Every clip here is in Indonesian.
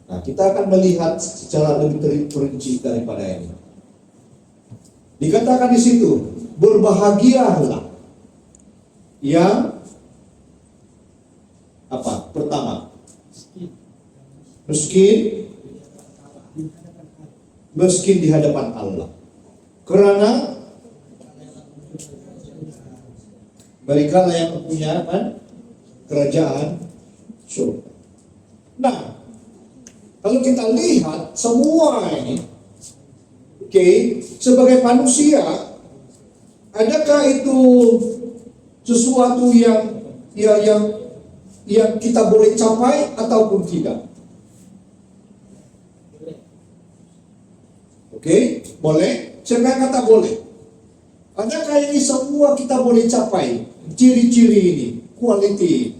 Nah, kita akan melihat secara lebih terperinci daripada ini. Dikatakan di situ, berbahagialah yang apa? Pertama, miskin di hadapan Allah. Karena mereka yang mempunyai kerajaan surga. Nah, kalau kita lihat semua ini, sebagai manusia, adakah itu sesuatu yang kita boleh capai ataupun tidak? Boleh? Siapa yang kata boleh? Adakah ini semua kita boleh capai? Ciri-ciri ini, quality ini.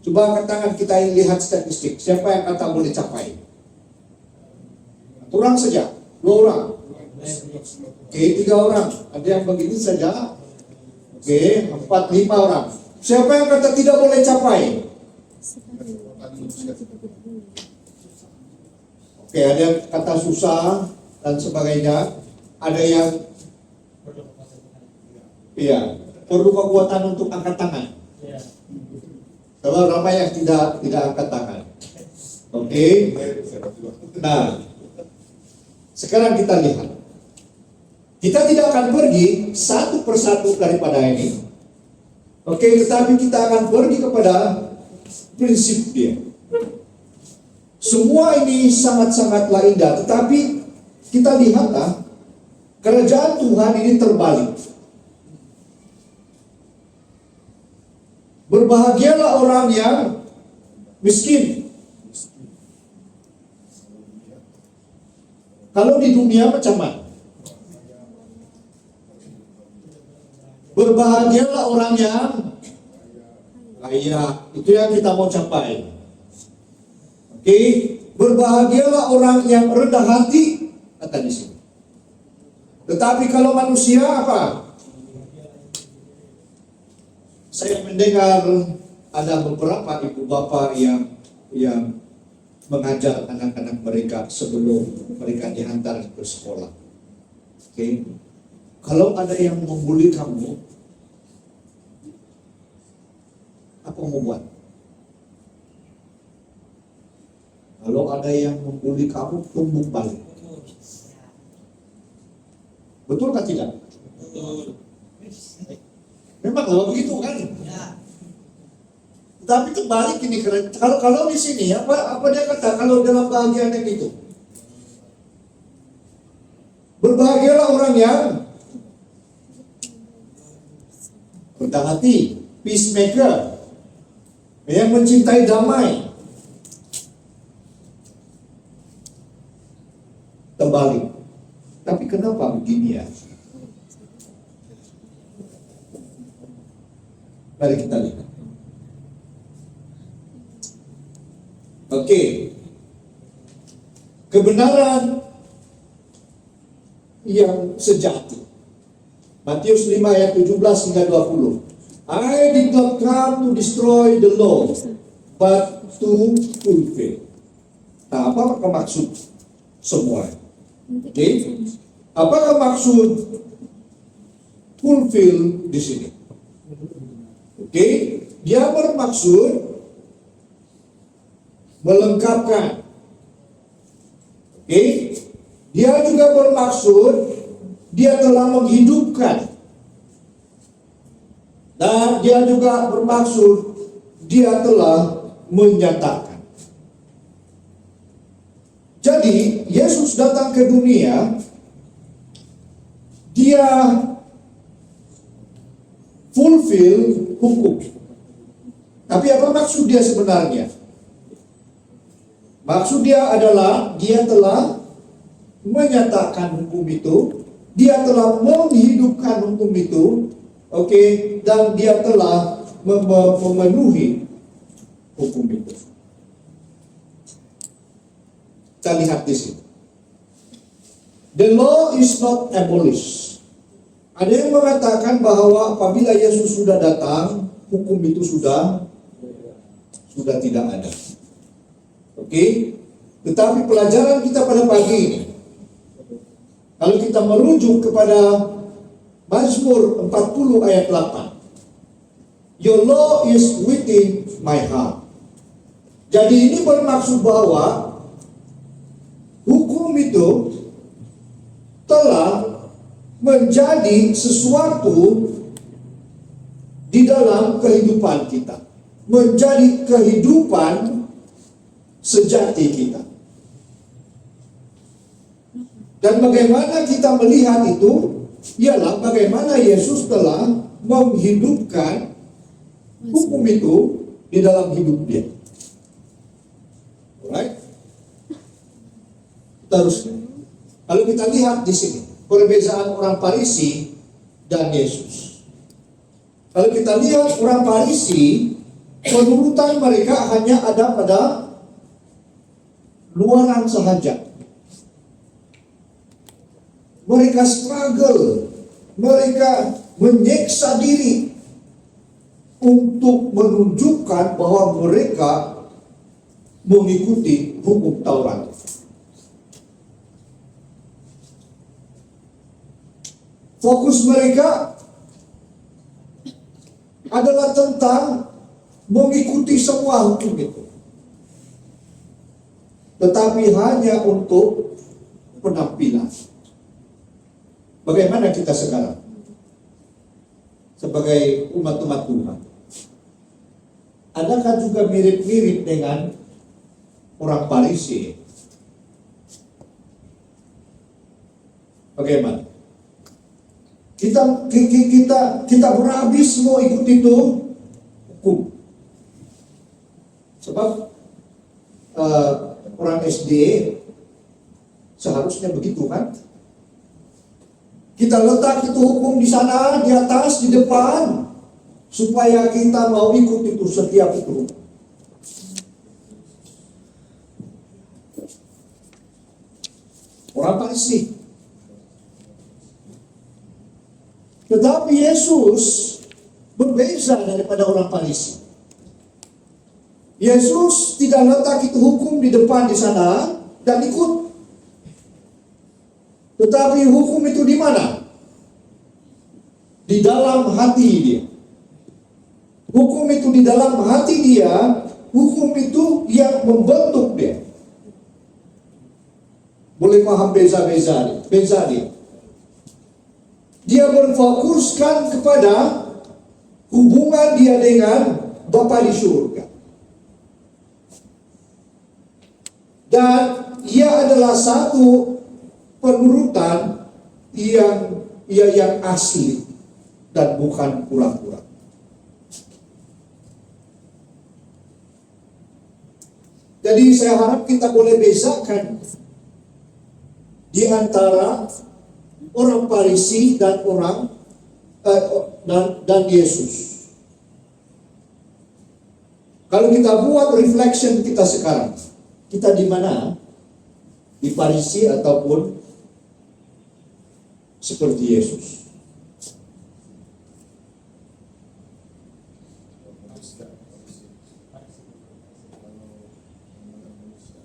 Coba angkat tangan, kita lihat statistik. Siapa yang kata boleh capai? Orang saja, 2 orang. 3 orang. Ada yang begini saja. 4, 5 orang. Siapa yang kata tidak boleh capai? Ada yang kata susah dan sebagainya. Ada yang perlu kekuatan untuk angkat tangan. Kalau ramai yang tidak angkat tangan. Nah, sekarang kita lihat. Kita tidak akan pergi satu persatu daripada ini. Tetapi kita akan pergi kepada prinsip dia. Semua ini sangat-sangatlah indah, tetapi kita lihatlah kerajaan Tuhan ini terbalik. Berbahagialah orang yang miskin. Kalau di dunia macam mana? Berbahagialah orang yang kaya. Itu yang kita mau capai. Berbahagialah orang yang rendah hati, kata di sini. Tetapi kalau manusia apa? Saya mendengar ada beberapa ibu bapak yang mengajar anak-anak mereka sebelum mereka dihantar ke sekolah. Kalau ada yang membuli kamu, apa mau buat? Kalau ada yang membuli kamu, tumbuk balik. Betul kan tidak? Betul. Memang kalau begitu kan? Tapi terbalik ini keren. Kalau di sini apa dia kata? Kalau dalam bahagian yang itu, berbahagialah orang yang rendah hati, peacemaker, yang mencintai damai. Terbalik. Tapi kenapa begini ya? Mari kita lihat. Kebenaran yang sejati. Matius 5 ayat 17 hingga 20. I did not come to destroy the law, but to fulfill. Nah, apa maksud semua? Apakah maksud fulfill di sini? Dia bermaksud melengkapkan. Dia juga bermaksud dia telah menghidupkan. Dan dia juga bermaksud dia telah menyatakan. Jadi Yesus datang ke dunia, dia fulfill hukum. Tapi apa maksud dia sebenarnya? Maksud dia adalah dia telah menyatakan hukum itu, dia telah menghidupkan hukum itu, dan dia telah memenuhi hukum itu. Kita lihat di sini. The law is not abolished. Ada yang mengatakan bahwa apabila Yesus sudah datang, hukum itu sudah tidak ada. Tetapi pelajaran kita pada pagi ini, kalau kita merujuk kepada Mazmur 40 ayat 8, Your law is within my heart. Jadi ini bermaksud bahwa hukum itu telah menjadi sesuatu di dalam kehidupan kita, menjadi kehidupan sejati kita. Dan bagaimana kita melihat itu ialah bagaimana Yesus telah menghidupkan hukum itu di dalam hidup dia. Alright? Terus, kalau kita lihat di sini perbedaan orang Farisi dan Yesus. Kalau kita lihat orang Farisi, penurutan mereka hanya ada pada luaran sahaja. Mereka struggle, mereka menyiksa diri untuk menunjukkan bahwa mereka mengikuti hukum Taurat. Fokus mereka adalah tentang mengikuti semua hukum itu, tetapi hanya untuk penampilan. Bagaimana kita sekarang sebagai umat-umat Tuhan? Adakah juga mirip-mirip dengan orang Farisi? Bagaimana? Kita berhabis mau ikut itu hukum. Sebab orang SD seharusnya begitu kan? Kita letak itu hukum di sana, di atas, di depan, supaya kita mau ikut itu setiap itu. Orang Farisi. Tetapi Yesus berbeza daripada orang Farisi. Yesus tidak letak itu hukum di depan di sana dan ikut. Tetapi hukum itu di mana? Di dalam hati dia. Hukum itu di dalam hati dia, hukum itu yang membentuk dia. Boleh paham beza dia. Dia berfokuskan kepada hubungan dia dengan Bapa di surga. Dan ia adalah satu penurutan yang asli dan bukan pura-pura. Jadi saya harap kita boleh bezakan di antara orang Farisi dan dan Yesus. Kalau kita buat reflection kita sekarang, kita di mana? Di Farisi ataupun seperti Yesus?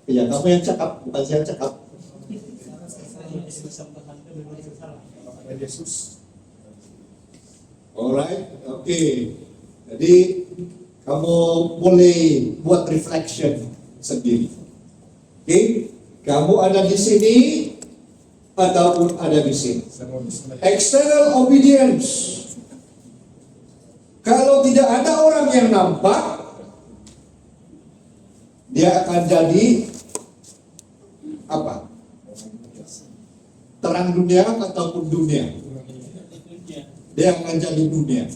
Ya, kamu yang cakap, bukan saya yang cakap. Yesus. Alright, oke. Jadi kamu boleh buat reflection sendiri. Oke, kamu ada di sini ataupun ada di sini. External obedience. Kalau tidak ada orang yang nampak, dia akan jadi apa? Terang dunia ataupun dunia? Dia akan jadi dunia.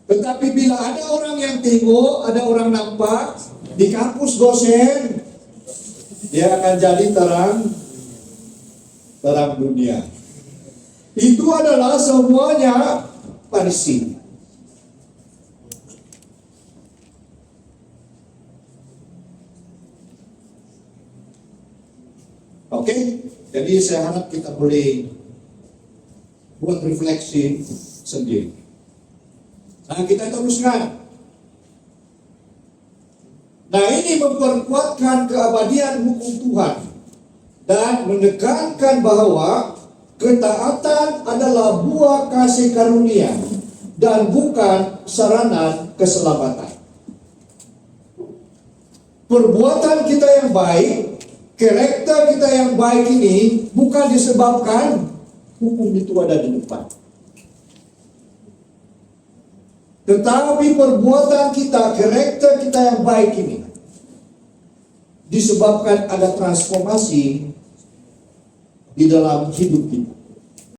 Tetapi bila ada orang yang tengok, ada orang nampak di kampus dosen, dia akan jadi terang dunia. Itu adalah semuanya Farisi. Oke, jadi saya harap kita boleh buat refleksi sendiri. Nah, kita teruskan. Nah, ini ini memperkuatkan keabadian hukum Tuhan dan menekankan bahwa ketaatan adalah buah kasih karunia dan bukan sarana keselamatan. Perbuatan kita yang baik, karakter kita yang baik ini bukan disebabkan hukum itu ada di depan. Tetapi perbuatan kita, karakter kita yang baik ini disebabkan ada transformasi di dalam hidup kita.